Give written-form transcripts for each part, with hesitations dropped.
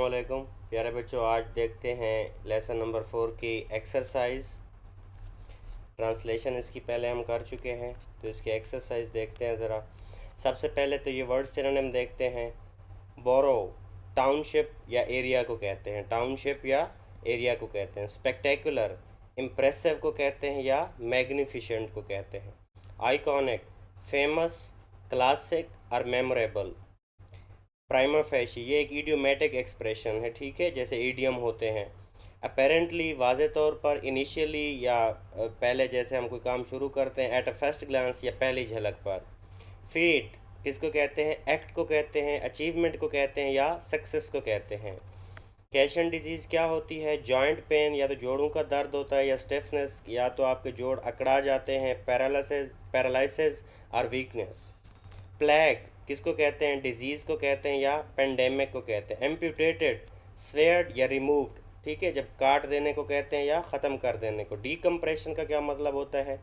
वालेकुम प्यारे बच्चों। आज देखते हैं लेसन नंबर 4 की एक्सरसाइज। ट्रांसलेशन इसकी पहले हम कर चुके हैं, तो इसकी एक्सरसाइज देखते हैं ज़रा। सबसे पहले तो ये वर्ड सिनोनिम देखते हैं। बोरो टाउनशिप या एरिया को कहते हैं, टाउनशिप या एरिया को कहते हैं। स्पेक्टेकुलर इम्प्रेसिव को कहते हैं या मैग्निफिशेंट को कहते हैं। आइकॉनिक फेमस, क्लासिक और मेमोरेबल। प्राइमा फेशी ये एक इडियोमेटिक एक्सप्रेशन है, ठीक है, जैसे ईडियम होते हैं। अपेरेंटली वाज़े तौर पर, इनिशियली या पहले जैसे हम कोई काम शुरू करते हैं, एट अ फर्स्ट ग्लांस या पहली झलक पर। फीट किसको कहते हैं? एक्ट को कहते हैं, अचीवमेंट को कहते हैं या सक्सेस को कहते हैं। कैशन डिजीज़ क्या होती है? जॉइंट पेन, या तो जोड़ों का दर्द होता है, या स्टिफनेस, या तो आपके जोड़ अकड़ा जाते हैं। पैरालिसिस और वीकनेस। प्लेग किसको कहते हैं? डिजीज़ को कहते हैं या पेंडेमिक को कहते हैं। एम्प्यूटेटेड स्वेयर्ड या रिमूव्ड, ठीक है, जब काट देने को कहते हैं या ख़त्म कर देने को। डीकम्प्रेशन का क्या मतलब होता है?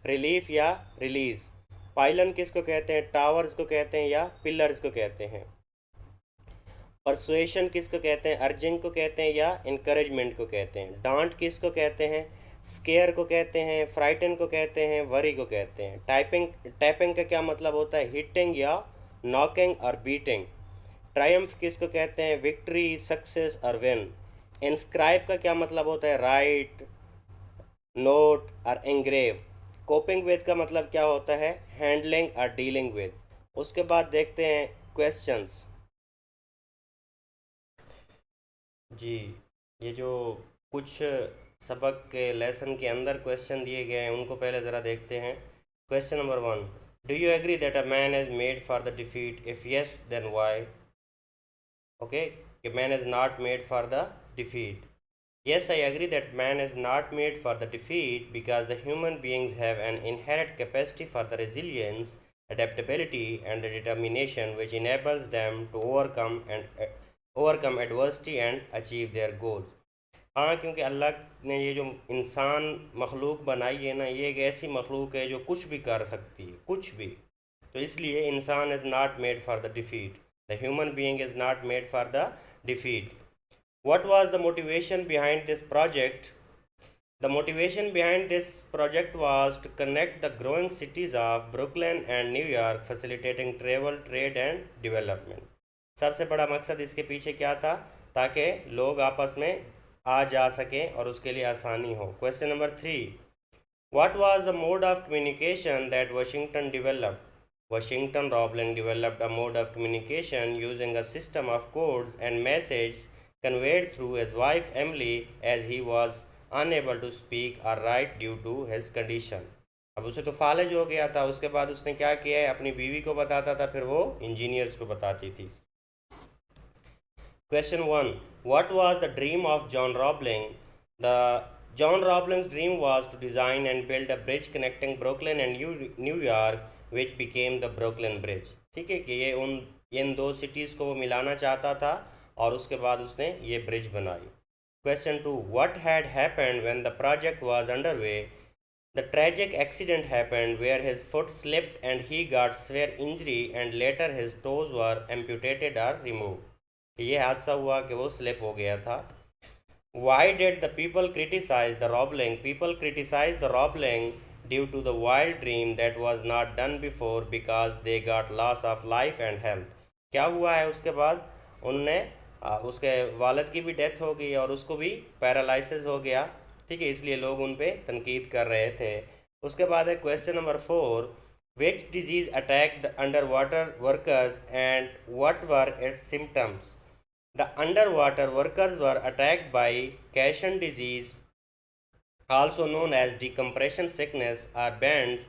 रिलीफ या रिलीज़। पाइलन किसको कहते हैं? टावर्स को कहते हैं या पिलर्स को कहते हैं। परसुएशन किसको कहते हैं? अर्जिंग को कहते हैं या इनकरेजमेंट को कहते हैं। डांट किसको कहते हैं? स्केयर को कहते हैं, फ्राइटन को कहते हैं, वरी को कहते हैं। टैपिंग का क्या मतलब होता है? हिटिंग या नॉकिंग और बीटिंग। ट्रायम्फ किसको कहते हैं? विक्ट्री, सक्सेस और विन। इंस्क्राइब का क्या मतलब होता है? राइट, नोट और एंग्रेव। कोपिंग विद का मतलब क्या होता है? हैंडलिंग और डीलिंग विद। उसके बाद देखते हैं क्वेश्चंस। जी, ये जो कुछ सबक के लेसन के अंदर क्वेश्चन दिए गए हैं उनको पहले ज़रा देखते हैं। Question number 1, do you agree that a man is made for the defeat? If yes then why? Okay, कि man is not made for the defeat. Yes, I agree that man is not made for the defeat because the human beings have an inherent capacity for the resilience, adaptability, and the determination which enables them to overcome adversity and achieve their goals. हाँ, क्योंकि अल्लाह ने ये जो इंसान मखलूक बनाई है ना, ये एक ऐसी मखलूक है जो कुछ भी कर सकती है, कुछ भी। तो इसलिए इंसान is not made for the defeat, the human being is not made for the defeat. What was the motivation behind this project? The motivation behind this project was to connect the growing cities of Brooklyn and New York, facilitating travel, trade and development. सबसे बड़ा मकसद इसके पीछे क्या था? ताकि लोग आपस में आ जा सकें और उसके लिए आसानी हो। Question number 3, What was the mode of communication that Washington developed? Washington Roebling developed a mode of communication using a system of codes and messages conveyed through his wife Emily, as he was unable to speak or write due to his condition. अब उसे तो फालज हो गया था, उसके बाद उसने क्या किया है? अपनी बीवी को बताता था, फिर वो इंजीनियर्स को बताती थी। Question 1, what was the dream of John Roebling? John Roebling's dream was to design and build a bridge connecting Brooklyn and New York, which became the Brooklyn Bridge. ठीक है, कि इन दो सिटीज़ को वो मिलाना चाहता था और उसके बाद उसने ये ब्रिज बनाई। Question 2, what had happened when the project was underway? The tragic accident happened where his foot slipped and he got severe injury, and later his toes were amputated or removed. ये हादसा हुआ कि वो slip हो गया था। Why did the people criticize the Roebling? People criticized the Roebling due to the wild dream that was not done before because they got loss of life and health. क्या हुआ है उसके बाद? उनने उसके वालिद की भी डेथ हो गई और उसको भी पैरालिसिस हो गया, ठीक है, इसलिए लोग उन पे तनकीद कर रहे थे। उसके बाद है question number 4, which disease attack the under water workers and what were it's symptoms? The underwater workers were attacked by Cashin disease, also known as decompression sickness or bends.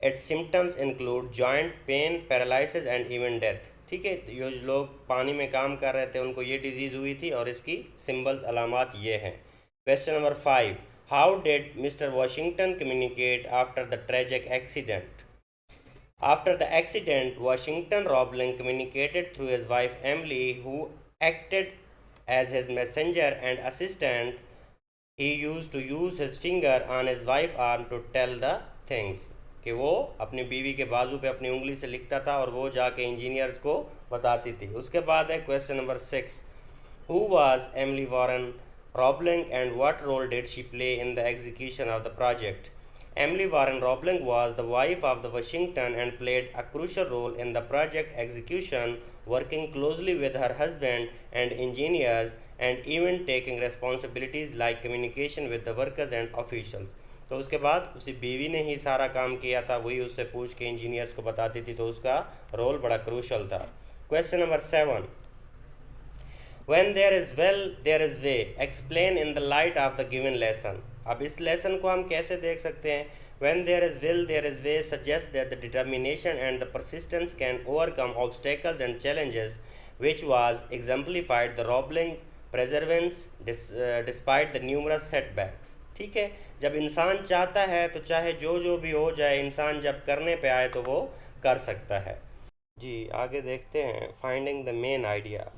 Its symptoms include joint pain, paralysis and even death. ठीक है, तो ये लोग पानी में काम कर रहे थे उनको ये डिजीज़ हुई थी और इसकी सिंबल्स अलामात ये हैं। Question number 5, how did mister Washington communicate after the tragic accident? After the accident, Washington Roebling communicated through his wife Emily, who acted as his messenger and assistant. He used to use his finger on his wife's arm to tell the things. कि वो अपनी बीवी के बाजू पे अपनी उंगली से लिखता था और वो जाके इंजीनियर्स को बताती थी। उसके बाद है question number 6, Who was Emily Warren Roebling and what role did she play in the execution of the project? Emily Warren Roebling was the wife of the Washington and played a crucial role in the project execution, working closely with her husband and engineers and even taking responsibilities like communication with the workers and officials. तो उसके बाद उसी बीवी ने ही सारा काम किया था, वही उससे पूछ के इंजीनियर्स को बताती थी, तो उसका रोल बड़ा क्रूशल था। Question number 7, When there is will, there is way. Explain in the light of the given lesson. अब इस लेसन को हम कैसे देख सकते हैं? When there is will, there is way suggests that the determination and the persistence can overcome obstacles and challenges, which was exemplified the Roebling perseverance despite the numerous setbacks. ठीक है, जब इंसान चाहता है तो चाहे जो जो भी हो जाए, इंसान जब करने पे आए तो वो कर सकता है। जी आगे देखते हैं, फाइंडिंग द मेन आइडिया।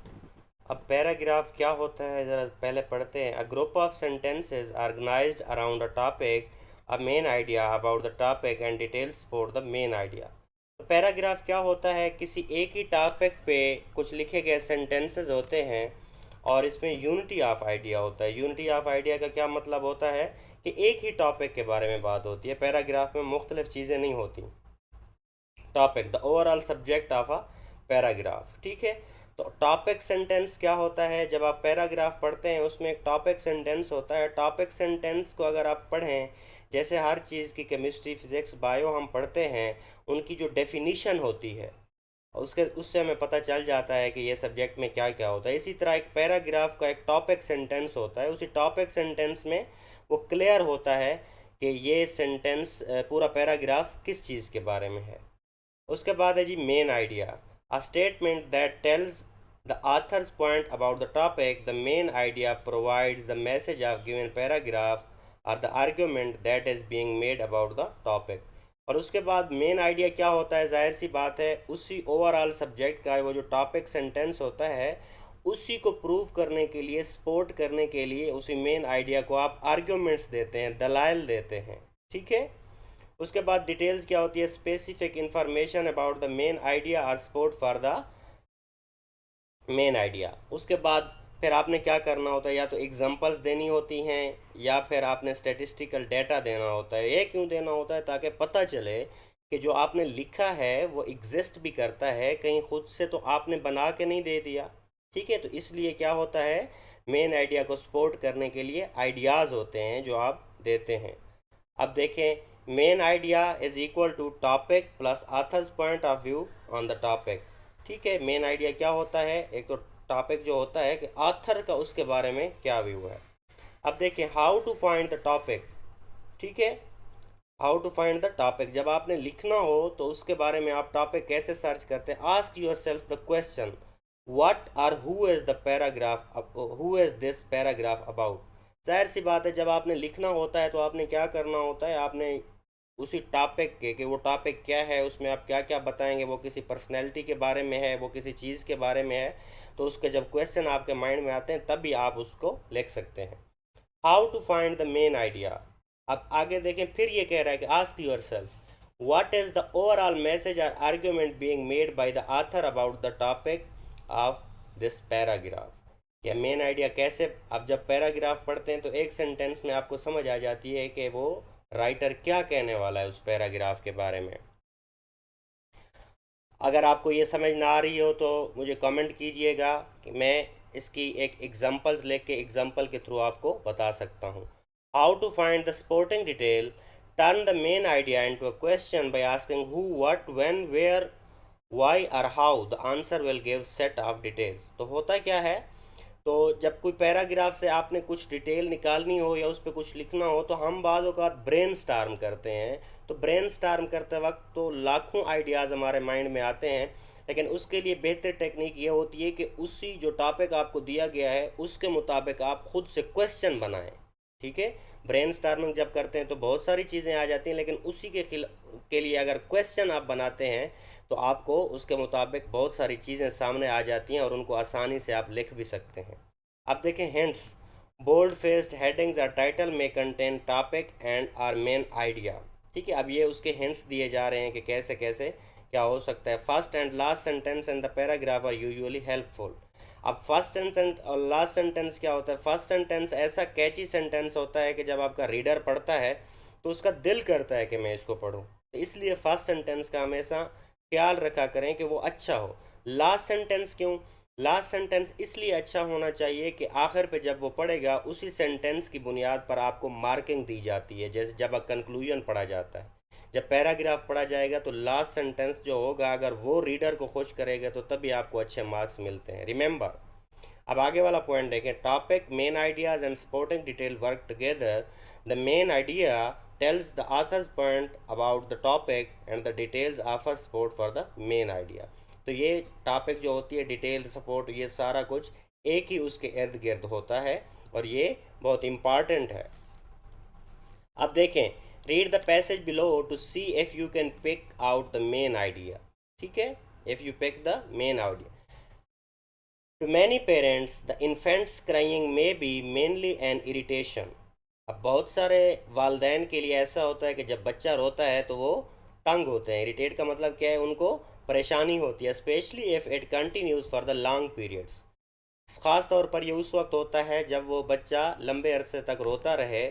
अब पैराग्राफ क्या होता है ज़रा पहले पढ़ते हैं। A group of sentences organised around a topic, a main idea about the topic and details for the main idea. तो पैराग्राफ क्या होता है? किसी एक ही टॉपिक पे कुछ लिखे गए सेंटेंसेस होते हैं और इसमें यूनिटी ऑफ आइडिया होता है। यूनिटी ऑफ आइडिया का क्या मतलब होता है कि एक ही टॉपिक के बारे में बात होती है, पैराग्राफ में मुख्तलिफ चीज़ें नहीं होती। Topic the overall subject of a paragraph. ठीक है, तो टॉपिक सेंटेंस क्या होता है? जब आप पैराग्राफ पढ़ते हैं उसमें एक टॉपिक सेंटेंस होता है। टॉपिक सेंटेंस को अगर आप पढ़ें, जैसे हर चीज़ की केमिस्ट्री, फिज़िक्स, बायो हम पढ़ते हैं, उनकी जो डेफिनीशन होती है उससे हमें पता चल जाता है कि ये सब्जेक्ट में क्या क्या होता है। इसी तरह एक पैराग्राफ का एक टॉपिक सेंटेंस होता है, उसी टॉपिक सेंटेंस में वो क्लियर होता है कि ये सेंटेंस पूरा पैराग्राफ किस चीज़ के बारे में है। उसके बाद है जी main idea, a statement that tells the author's point about the topic. The main idea provides the message of given paragraph or the argument that is being made about the topic. और उसके बाद main idea क्या होता है? जाहिर सी बात है उसी ओवरऑल सब्जेक्ट का वो जो टॉपिक सेंटेंस होता है उसी को प्रूव करने के लिए, सपोर्ट करने के लिए उसी मेन आइडिया को आप आर्ग्यूमेंट्स देते हैं, दलाइल देते हैं। ठीक है, उसके बाद डिटेल्स क्या होती है? Specific information about the main idea और support for the main idea. उसके बाद फिर आपने क्या करना होता है? या तो एग्जांपल्स देनी होती हैं या फिर आपने स्टैटिस्टिकल डेटा देना होता है। ये क्यों देना होता है? ताकि पता चले कि जो आपने लिखा है वो एग्जिस्ट भी करता है, कहीं खुद से तो आपने बना के नहीं दे दिया। ठीक है, तो इसलिए क्या होता है, मेन आइडिया को सपोर्ट करने के लिए आइडियाज़ होते हैं जो आप देते हैं। अब देखें, main idea is equal to topic plus author's point of view on the topic. ठीक है, मेन आइडिया क्या होता है? एक तो टॉपिक जो होता है कि ऑथर का उसके बारे में क्या व्यू है। अब देखें, how to find the topic. ठीक है, how to find the topic, जब आपने लिखना हो तो उसके बारे में आप टॉपिक कैसे सर्च करते हैं? Ask yourself the question, what or who is the paragraph, who is this paragraph about. जाहिर सी बात है जब आपने लिखना होता है तो आपने क्या करना होता है, आपने उसी टॉपिक के कि वो टॉपिक क्या है, उसमें आप क्या क्या बताएंगे, वो किसी पर्सनैलिटी के बारे में है, वो किसी चीज़ के बारे में है, तो उसके जब क्वेश्चन आपके माइंड में आते हैं तब भी आप उसको लिख सकते हैं। How to find the main idea. अब आगे देखें, फिर ये कह रहा है कि ask yourself what is the overall message और argument being made by the author about the topic of this paragraph. या मेन आइडिया कैसे, अब जब पैराग्राफ पढ़ते हैं तो एक सेंटेंस में आपको समझ आ जाती है कि वो राइटर क्या कहने वाला है उस पैराग्राफ के बारे में। अगर आपको ये समझ ना आ रही हो तो मुझे कमेंट कीजिएगा कि मैं इसकी एक एग्जांपल्स लेके एग्जांपल के थ्रू आपको बता सकता हूँ। How to find the supporting detail, turn the main idea into a question by asking who, what, when, where, why और how. The answer will give set of details. तो होता क्या है, तो जब कोई पैराग्राफ से आपने कुछ डिटेल निकालनी हो या उस पर कुछ लिखना हो तो हम बाज़ औक़ात ब्रेन स्टार्म करते हैं। तो ब्रेन स्टार्म करते वक्त तो लाखों आइडियाज़ हमारे माइंड में आते हैं, लेकिन उसके लिए बेहतर टेक्निक ये होती है कि उसी जो टॉपिक आपको दिया गया है उसके मुताबिक आप खुद से क्वेश्चन बनाएं। ठीक है, ब्रेन स्टार्मिंग जब करते हैं तो बहुत सारी चीज़ें आ जाती हैं, लेकिन उसी के लिए अगर क्वेश्चन आप बनाते हैं तो आपको उसके मुताबिक बहुत सारी चीज़ें सामने आ जाती हैं और उनको आसानी से आप लिख भी सकते हैं। अब देखें हिंट्स, बोल्ड फेस्ड हेडिंग्स और टाइटल में contain topic and or main idea. ठीक है, अब ये उसके हिंट्स दिए जा रहे हैं कि कैसे कैसे क्या हो सकता है। First and last sentence in the paragraph are usually helpful. अब फर्स्ट सेंटेंस और लास्ट सेंटेंस क्या होता है? फर्स्ट सेंटेंस ऐसा कैची सेंटेंस होता है कि जब आपका रीडर पढ़ता है तो उसका दिल करता है कि मैं इसको पढूं, तो इसलिए फर्स्ट सेंटेंस का हमेशा ख्याल रखा करें कि वो अच्छा हो। लास्ट सेंटेंस क्यों? लास्ट सेंटेंस इसलिए अच्छा होना चाहिए कि आखिर पे जब वो पढ़ेगा उसी सेंटेंस की बुनियाद पर आपको मार्किंग दी जाती है, जैसे जब कंक्लूजन पढ़ा जाता है। जब पैराग्राफ पढ़ा जाएगा तो लास्ट सेंटेंस जो होगा अगर वो रीडर को खुश करेगा तो तभी आपको अच्छे मार्क्स मिलते हैं। रिमेंबर, अब आगे वाला पॉइंट देखें। Topic, main ideas and supporting detail work together. The main idea tells the author's point about the topic and the details offer support for the main idea। तो ये टॉपिक जो होती है, डिटेल, सपोर्ट, ये सारा कुछ एक ही उसके इर्द गिर्द होता है और ये बहुत इम्पॉर्टेंट है। अब देखें, read the passage below to see if you can pick out the main idea. ठीक है, if you pick the main idea. To many parents the infant's crying may be mainly an irritation. अब बहुत सारे वालदैन के लिए ऐसा होता है कि जब बच्चा रोता है तो वो तंग होते हैं। इरिटेट का मतलब क्या है? उनको परेशानी होती है, specially if it continues for the long periods. ख़ास तौर पर ये उस वक्त होता है जब वो बच्चा लंबे अरसे तक रोता रहे।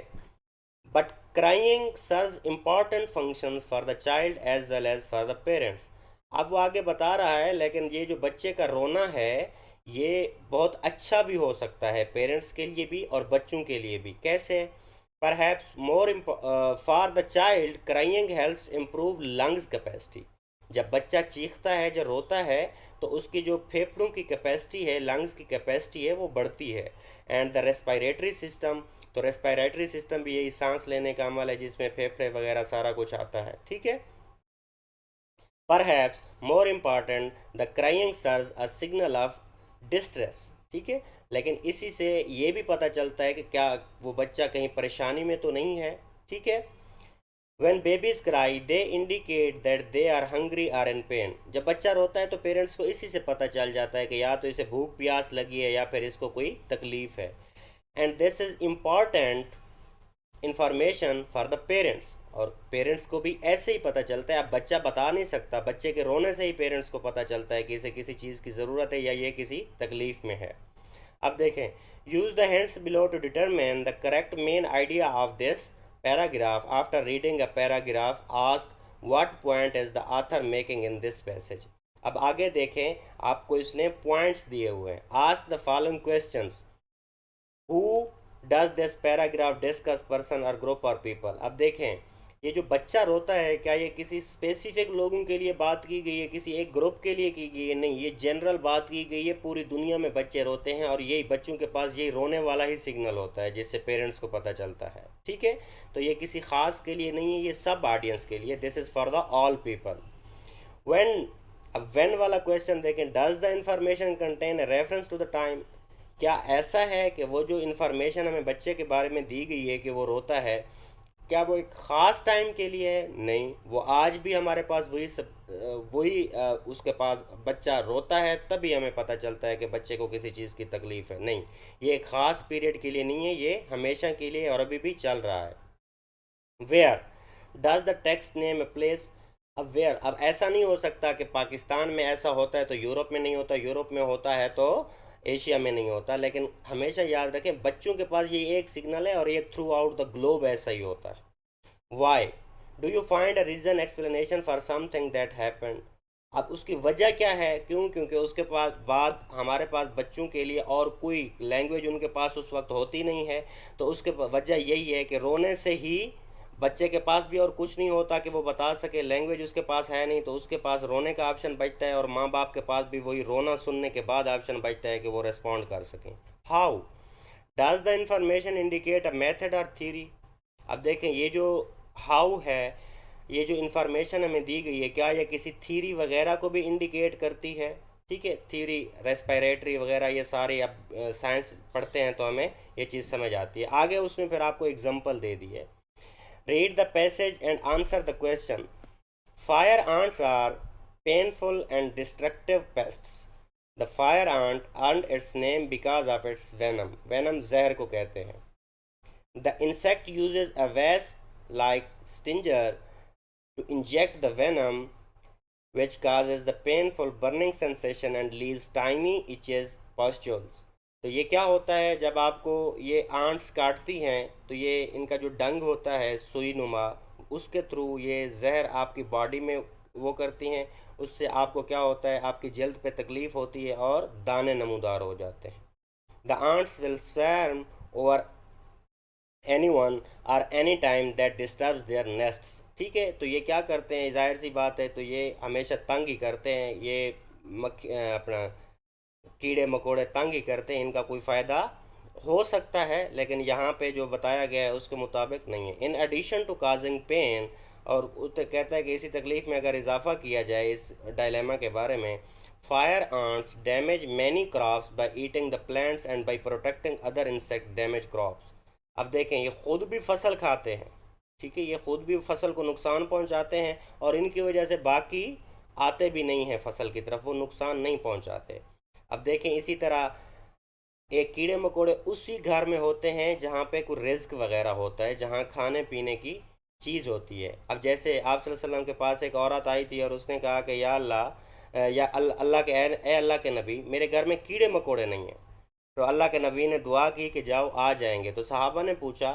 But crying serves important functions for the child as well as for the parents. अब वो आगे बता रहा है, लेकिन ये जो बच्चे का रोना है ये बहुत अच्छा भी हो सकता है पेरेंट्स के लिए भी और बच्चों के लिए भी। कैसे? Perhaps more for the child crying helps improve lungs capacity. जब बच्चा चीखता है, जब रोता है, तो उसकी जो फेफड़ों की कैपेसिटी है, लंग्स की कैपेसिटी है, वो बढ़ती है। एंड द रेस्पिरेटरी सिस्टम, तो रेस्पिरेटरी सिस्टम भी यही सांस लेने का अमल है जिसमें फेफड़े वगैरह सारा कुछ आता है। ठीक है। Perhaps more important the crying serves a signal of distress. ठीक है, लेकिन इसी से ये भी पता चलता है कि क्या वो बच्चा कहीं परेशानी में तो नहीं है। ठीक है। When babies cry, they indicate that they are hungry or in pain। जब बच्चा रोता है तो पेरेंट्स को इसी से पता चल जाता है कि या तो इसे भूख प्यास लगी है या फिर इसको कोई तकलीफ़ है। And this is important information for the parents. और पेरेंट्स को भी ऐसे ही पता चलता है। अब बच्चा बता नहीं सकता, बच्चे के रोने से ही पेरेंट्स को पता चलता है कि इसे किसी चीज़ की ज़रूरत है या ये किसी तकलीफ़ में है। अब देखें, use the hints below to determine the correct main idea of this paragraph. After reading a paragraph ask what point is the author making in this passage. अब आगे देखें, आपको इसने पॉइंट्स दिए हुए हैं। Ask the following questions. Who does this paragraph discuss, person और group और पीपल। अब देखें, ये जो बच्चा रोता है, क्या ये किसी स्पेसिफिक लोगों के लिए बात की गई है, किसी एक ग्रुप के लिए की गई है? नहीं, ये जनरल बात की गई है। पूरी दुनिया में बच्चे रोते हैं और यही बच्चों के पास यही रोने वाला ही सिग्नल होता है जिससे पेरेंट्स को पता चलता है। ठीक है, तो ये किसी ख़ास के लिए नहीं है, ये सब ऑडियंस के लिए। This is for the all people. When, अब व्हेन वाला क्वेश्चन देखें। Does the information contain reference to the time. क्या ऐसा है कि वो जो इन्फॉर्मेशन हमें बच्चे के बारे में दी गई है कि वो रोता है, क्या वो एक ख़ास टाइम के लिए है? नहीं, वो आज भी हमारे पास वही सब वही उसके पास बच्चा रोता है तभी हमें पता चलता है कि बच्चे को किसी चीज़ की तकलीफ़ है। नहीं, ये एक ख़ास पीरियड के लिए नहीं है, ये हमेशा के लिए और अभी भी चल रहा है। Where does the text name a place. अब वेयर, अब ऐसा नहीं हो सकता कि पाकिस्तान में ऐसा होता है तो यूरोप में नहीं होता, यूरोप में होता है तो एशिया में नहीं होता। लेकिन हमेशा याद रखें, बच्चों के पास ये एक सिग्नल है और ये थ्रू आउट द ग्लोब ऐसा ही होता है। Why do you find a reason explanation for something that happened. अब उसकी वजह क्या है? क्यों? क्योंकि उसके पास बाद हमारे पास बच्चों के लिए और कोई लैंग्वेज उनके पास उस वक्त होती नहीं है। तो उसके वजह यही है कि रोने से ही बच्चे के पास भी और कुछ नहीं होता कि वो बता सके, लैंग्वेज उसके पास है नहीं, तो उसके पास रोने का ऑप्शन बचता है और माँ बाप के पास भी वही रोना सुनने के बाद ऑप्शन बचता है कि वो रिस्पॉन्ड कर सकें। How does the information indicate a method और थ्योरी। अब देखें, ये जो हाउ है, ये जो इन्फॉर्मेशन हमें दी गई है, क्या ये किसी थ्योरी वगैरह को भी इंडिकेट करती है? ठीक है, थ्योरी, रेस्पिरेटरी वगैरह ये सारे, अब साइंस पढ़ते हैं तो हमें ये चीज़ समझ आती है। आगे उसने फिर आपको एग्जांपल दे दी है। Read the passage and answer the question. Fire ants are painful and destructive pests. The fire ant earned its name because of its venom. Venom जहर को कहते हैं। The insect uses a wasp-like stinger to inject the venom which causes the painful burning sensation and leaves tiny itches pustules। तो ये क्या होता है, जब आपको ये आंट्स काटती हैं तो ये इनका जो डंग होता है सुई नुमा, उसके थ्रू ये जहर आपकी बॉडी में वो करती हैं। उससे आपको क्या होता है, आपकी जल्द पे तकलीफ़ होती है और दाने नमूदार हो जाते हैं। The ants will swarm over anyone or any time that disturbs their nests। ठीक है, तो ये क्या करते हैं, जाहिर सी बात है, तो ये हमेशा तंग ही करते हैं। ये अपना कीड़े मकोड़े तंग ही करते हैं, इनका कोई फ़ायदा हो सकता है, लेकिन यहाँ पे जो बताया गया है उसके मुताबिक नहीं है। In addition to causing pain, और उससे कहता है कि इसी तकलीफ़ में अगर इजाफा किया जाए इस डायलेमा के बारे में, fire ants damage many crops by eating the plants and by protecting other insect damage crops. अब देखें, ये ख़ुद भी फसल खाते हैं, ठीक है, ये ख़ुद भी फसल को नुकसान पहुंचाते हैं और इनकी वजह से बाकी आते भी नहीं हैं फसल की तरफ, वो नुकसान नहीं पहुंचाते। अब देखें, इसी तरह एक कीड़े मकोड़े उसी घर में होते हैं जहाँ पे कोई रिज्क वगैरह होता है, जहाँ खाने पीने की चीज़ होती है। अब जैसे आप सल्लल्लाहु अलैहि वसल्लम के पास एक औरत आई थी और उसने कहा कि या अल्लाह, या अल्लाह के ए अल्लाह के नबी, मेरे घर में कीड़े मकोड़े नहीं हैं। तो अल्लाह के नबी ने दुआ की कि जाओ आ जाएंगे। तो सहाबा ने पूछा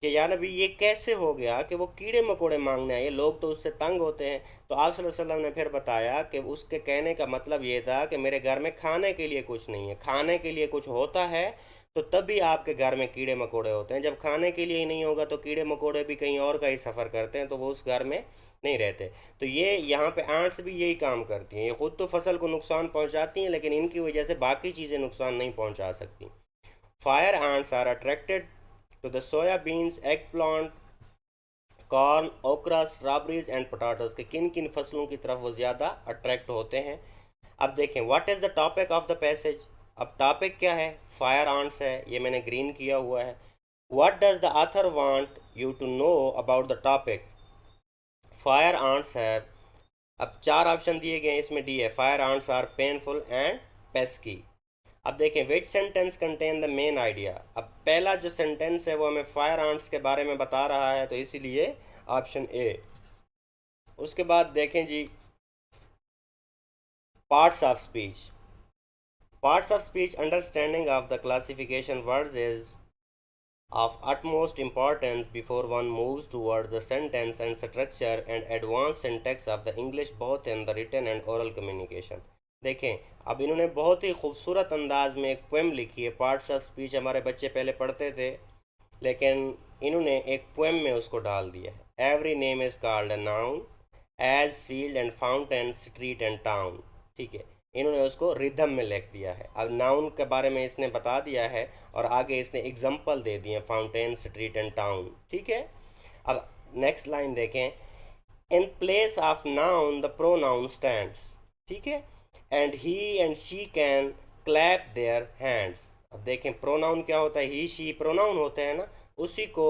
कि या नबी ये कैसे हो गया कि वो कीड़े मकोड़े मांगने आए, लोग तो उससे तंग होते हैं। तो आप सल्लल्लाहु अलैहि वसल्लम ने फिर बताया कि उसके कहने का मतलब ये था कि मेरे घर में खाने के लिए कुछ नहीं है, खाने के लिए कुछ होता है तो तभी आपके घर में कीड़े मकोड़े होते हैं। जब खाने के लिए ही नहीं होगा तो कीड़े मकोड़े भी कहीं और का ही सफ़र करते हैं, तो वो उस घर में नहीं रहते। तो ये यहाँ पे आंट्स भी यही काम करती हैं, ये ख़ुद तो फसल को नुकसान पहुँचाती हैं, लेकिन इनकी वजह से बाकी चीज़ें नुकसान नहीं पहुँचा सकती। Fire ants are attracted to the soya beans, eggplant, corn, okra, strawberries and potatoes के किन किन फसलों की तरफ वो ज़्यादा अट्रैक्ट होते हैं। अब देखें, what is the topic of the passage. अब टॉपिक क्या है, फायर आंट्स है, ये मैंने ग्रीन किया हुआ है। What does the author want you to know about the topic. Fire ants है, अब चार ऑप्शन दिए गए हैं, इसमें डी है, fire ants are painful and pesky. अब देखें, which sentence contain the main idea. अब पहला जो सेंटेंस है वो हमें फायर आंट्स के बारे में बता रहा है, तो इसीलिए ऑप्शन ए। उसके बाद देखें जी, parts of speech. Parts of speech understanding of the classification words is of utmost importance before one moves toward the sentence and structure and advanced syntax of the English both in the written and oral communication। देखें, अब इन्होंने बहुत ही खूबसूरत अंदाज में एक poem लिखी है। पार्ट्स ऑफ स्पीच हमारे बच्चे पहले पढ़ते थे, लेकिन इन्होंने एक पोएम में उसको डाल दिया है। Every name is called a noun as field and fountain, street and town. ठीक है, इन्होंने उसको रिदम में लिख दिया है। अब नाउन के बारे में इसने बता दिया है और आगे इसने एग्जाम्पल दे दिए, फाउंटेन, स्ट्रीट एंड टाउन। ठीक है, अब नेक्स्ट लाइन देखें, in place of noun the pronoun stands. ठीक है, and he and she can clap their hands. अब देखें, प्रोनाउन क्या होता है, ही शी प्रोनाउन होते हैं ना, उसी को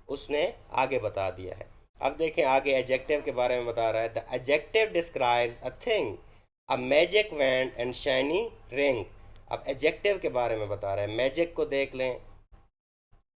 उसने आगे बता दिया है। अब देखें आगे एडजेक्टिव के बारे में बता रहा है, the adjective describes a thing, a magic wand and shiny ring. अब एडजेक्टिव के बारे में बता रहा है, मैजिक को देख लें,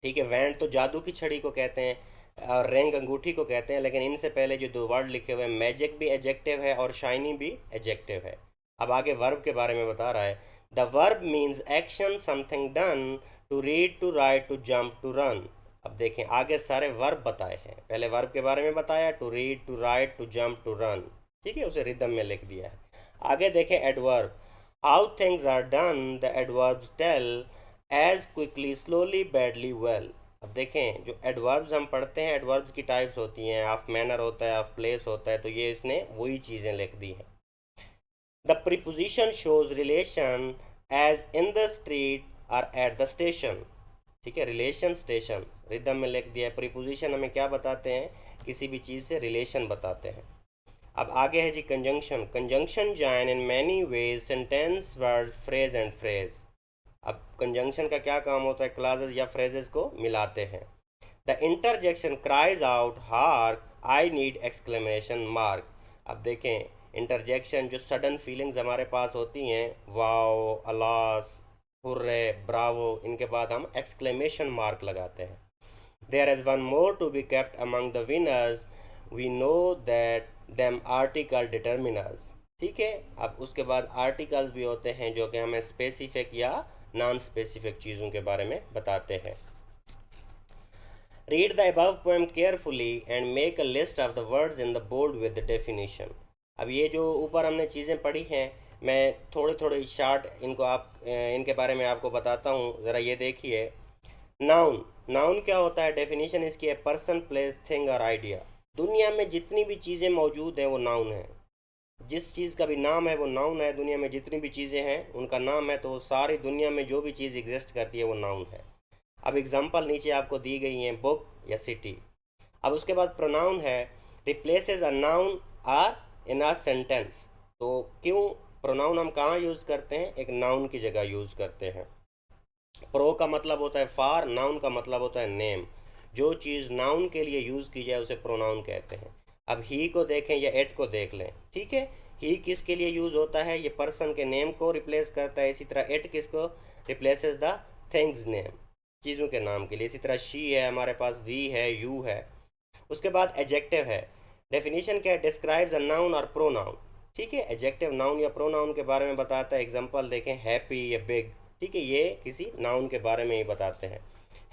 ठीक है, वैंड तो जादू की छड़ी को कहते हैं और रिंग अंगूठी को कहते हैं, लेकिन इनसे पहले जो दो वर्ड लिखे हुए हैं, मैजिक भी एडजेक्टिव है और शाइनी भी एडजेक्टिव है। अब आगे वर्ब के बारे में बता रहा है, the verb means action, something done, to read, to write, to jump, to run. अब देखें, आगे सारे वर्ब बताए हैं, पहले वर्ब के बारे में बताया, to read, to write, to jump, to run. ठीक है, उसे रिदम में लिख दिया है। आगे देखें adverb, how things are done, the adverbs tell, as quickly, slowly, badly, well. अब देखें, जो एडवर्ब्स हम पढ़ते हैं, एडवर्ब्स की टाइप्स होती हैं, ऑफ मैनर होता है, ऑफ प्लेस होता है, तो ये इसने वही चीज़ें लिख दी हैं। The preposition shows relation, as in the street और एट द स्टेशन। ठीक है, रिलेशन, स्टेशन, रिदम में लिख दिया है। प्रीपोजिशन हमें क्या बताते हैं, किसी भी चीज़ से रिलेशन बताते हैं। अब आगे है जी conjunction. Conjunction join in many ways sentence, words, phrase and phrase. अब कंजंक्शन का क्या काम होता है, क्लॉजेज या फ्रेजेस को मिलाते हैं। The interjection cries out, hark, I need, exclamation mark. अब देखें, इंटरजेक्शन जो सडन फीलिंग्स हमारे पास होती हैं, वाओ, अलास, हुर्रे, ब्रावो, इनके बाद हम एक्सक्लेमेशन मार्क लगाते हैं। There is one more to be kept among the winners, we know that them article determiners. ठीक है, अब उसके बाद आर्टिकल्स भी होते हैं जो कि हमें स्पेसिफिक या नॉन स्पेसिफिक चीज़ों के बारे में बताते हैं। Read the above poem carefully and make a list of the words in the board with the definition. अब ये जो ऊपर हमने चीज़ें पढ़ी हैं, मैं थोड़े थोड़े शार्ट इनको इनके बारे में आपको बताता हूँ, ज़रा ये देखिए। नाउन, नाउन क्या होता है? डेफिनेशन इसकी है पर्सन, प्लेस, थिंग और आइडिया। दुनिया में जितनी भी चीज़ें मौजूद हैं वो नाउन है। जिस चीज़ का भी नाम है वो नाउन है। दुनिया में जितनी भी चीज़ें हैं उनका नाम है, तो सारी दुनिया में जो भी चीज़ एग्जिस्ट करती है वो नाउन है। अब एग्जांपल नीचे आपको दी गई हैं, बुक या सिटी। अब उसके बाद प्रोनाउन है replaces a noun or in a sentence. तो क्यों प्रोनाउन हम कहाँ यूज़ करते हैं? एक नाउन की जगह यूज़ करते हैं। प्रो का मतलब होता है फार, नाउन का मतलब होता है नेम। जो चीज़ नाउन के लिए यूज़ की जाए उसे प्रोनाउन कहते हैं। अब ही को देखें या एट को देख लें, ठीक है। ही किसके लिए यूज़ होता है? ये पर्सन के नेम को रिप्लेस करता है। इसी तरह एट किसको रिप्लेसेस द थिंग्स नेम, चीज़ों के नाम के लिए। इसी तरह शी है हमारे पास, वी है, यू है। उसके बाद एडजेक्टिव है। डेफिनेशन क्या है? डिस्क्राइब्स अ नाउन और प्रोनाउन। ठीक है, एडजेक्टिव नाउन या प्रोनाउन के बारे में बताता है। एग्जांपल देखें, हैप्पी या बिग। ठीक है, ये किसी नाउन के बारे में ही बताते हैं।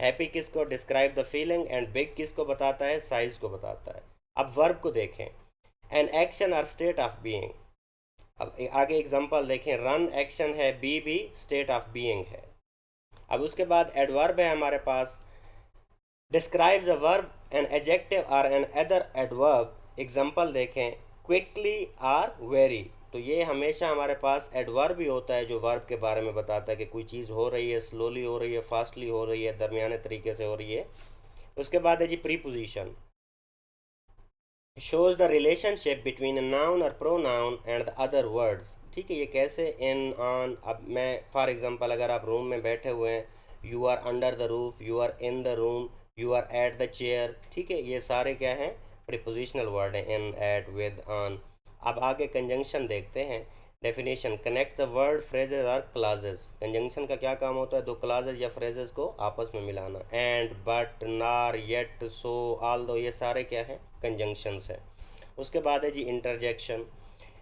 हैप्पी किसको? Describe the feeling. And big किसको बताता है? साइज को बताता है। अब वर्ब को देखें, एन एक्शन और स्टेट ऑफ बीइंग। अब आगे एग्जांपल देखें, रन एक्शन है, बी भी स्टेट ऑफ बीइंग है। अब उसके बाद एडवर्ब है हमारे पास, describes a verb, an adjective और एन अदर एडवर्ब। एग्जांपल देखें, क्विकली और वेरी। तो ये हमेशा हमारे पास एडवर्ब ही होता है जो वर्ब के बारे में बताता है कि कोई चीज़ हो रही है, स्लोली हो रही है, फास्टली हो रही है, दरमियाने तरीके से हो रही है। उसके बाद है जी preposition, shows the relationship between a noun और pronoun and the other words. ठीक है, ये कैसे? In, on. अब मैं फॉर एग्जांपल, अगर आप रूम में बैठे हुए हैं, you are under the roof, you are in the room, you are at the chair. ठीक है, ये सारे क्या हैं? प्रीपोजिशनल वर्ड हैं, इन, एट, विद, ऑन। अब आगे कंजंक्शन देखते हैं। Definition, connect the word, phrases और क्लाजेस। कंजंक्शन का क्या काम होता है? दो क्लाजेस या फ्रेजेस को आपस में मिलाना। एंड, बट, नार, येट, सो, ऑल दो, ये सारे क्या हैं? कंजंक्शंस हैं। उसके बाद है जी इंटरजेक्शन।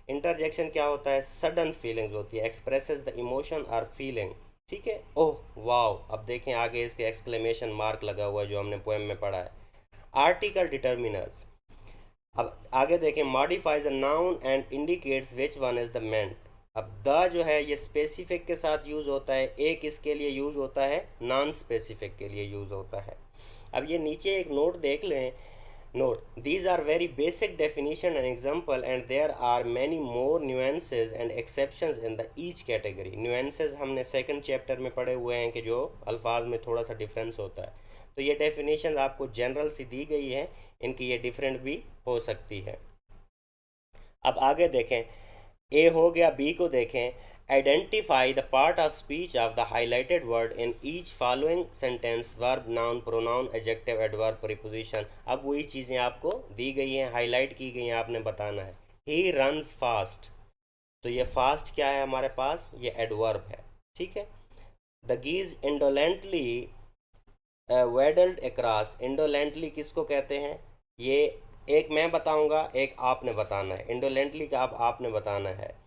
इंटरजेक्शन क्या होता है? सडन फीलिंग्स होती है, एक्सप्रेसेस द इमोशन और फीलिंग। ठीक है, ओह वाओ। अब देखें आगे इसके एक्सक्लेमेशन मार्क लगा हुआ है जो हमने पोएम में पढ़ा है। Article determiners. अब आगे देखें, modifies a noun and indicates which one is the meant. अब द जो है ये स्पेसिफिक के साथ यूज़ होता है, एक इसके लिए यूज़ होता है, नॉन स्पेसिफिक के लिए यूज़ होता है। अब ये नीचे एक नोट देख लें। Note, these are very basic definition and example, and there are many more nuances and exceptions in the each category. Nuances हमने second chapter में पढ़े हुए हैं कि जो अल्फाज में थोड़ा सा डिफरेंस होता है। तो ये डेफिनेशन आपको जनरल सी दी गई है, इनकी ये डिफरेंट भी हो सकती है। अब आगे देखें, ए हो गया, बी को देखें। Identify the part of speech of the highlighted word in each following sentence, verb, noun, pronoun, adjective, adverb, preposition. अब वही चीज़ें आपको दी गई हैं, हाईलाइट की गई हैं, आपने बताना है। He runs fast. तो ये फास्ट क्या है हमारे पास? ये एडवर्ब है। ठीक है। The गीज इंडोलेंटली वेडल्ड across. इंडोलेंटली किसको कहते हैं? ये एक मैं बताऊंगा, एक आपने बताना है। इंडोलेंटली का अब आपने बताना है।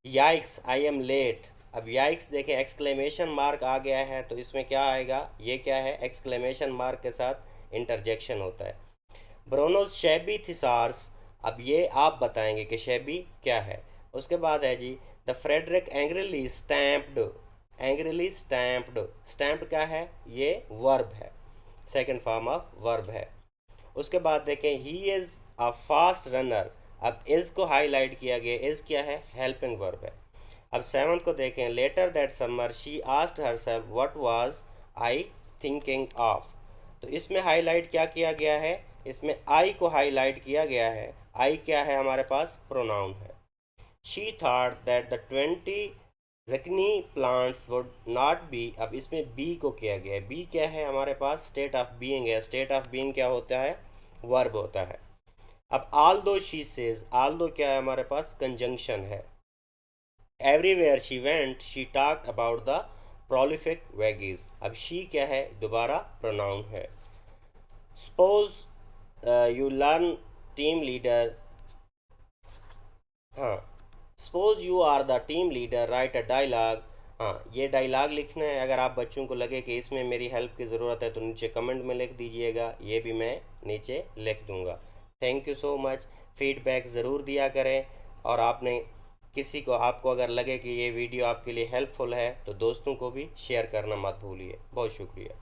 Yikes, I am late. अब याइक्स देखें, एक्सक्लेमेशन मार्क आ गया है, तो इसमें क्या आएगा? ये क्या है? एक्सक्लेमेशन मार्क के साथ इंटरजेक्शन होता है। ब्रोनोस शैबी थिसार्स। अब ये आप बताएंगे कि शैबी क्या है। उसके बाद है जी, the Frederick angrily stamped. Angrily stamped, stamped क्या है? ये वर्ब है, सेकंड फॉर्म ऑफ वर्ब है। उसके बाद देखें, he is a fast runner. अब इज़ को हाईलाइट किया गया, इज़ क्या है? हेल्पिंग वर्ब है। अब सेवंथ को देखें, later that summer she asked herself what was I thinking of. तो इसमें हाईलाइट क्या किया गया है? इसमें आई को हाईलाइट किया गया है। आई क्या है हमारे पास? प्रोनाउन है। She thought that the 20 zucchini plants would not be. अब इसमें बी को किया गया है। बी क्या है हमारे पास? स्टेट ऑफ बीइंग है। स्टेट ऑफ बीइंग क्या होता है? वर्ब होता है। अब आल दो शी सेज, आल दो क्या है हमारे पास? कंजंक्शन है। Everywhere she went she talked about the prolific veggies. अब शी क्या है? दोबारा प्रोनाउन है। Suppose you learn team leader हाँ, suppose you are the team leader, write a dialogue. हाँ, ये डायलॉग लिखना है। अगर आप बच्चों को लगे कि इसमें मेरी हेल्प की ज़रूरत है तो नीचे कमेंट में लिख दीजिएगा, ये भी मैं नीचे लिख दूंगा। Thank you so much. Feedback ज़रूर दिया करें। और आपने किसी को, आपको अगर लगे कि ये वीडियो आपके लिए हेल्पफुल है तो दोस्तों को भी शेयर करना मत भूलिए। बहुत शुक्रिया।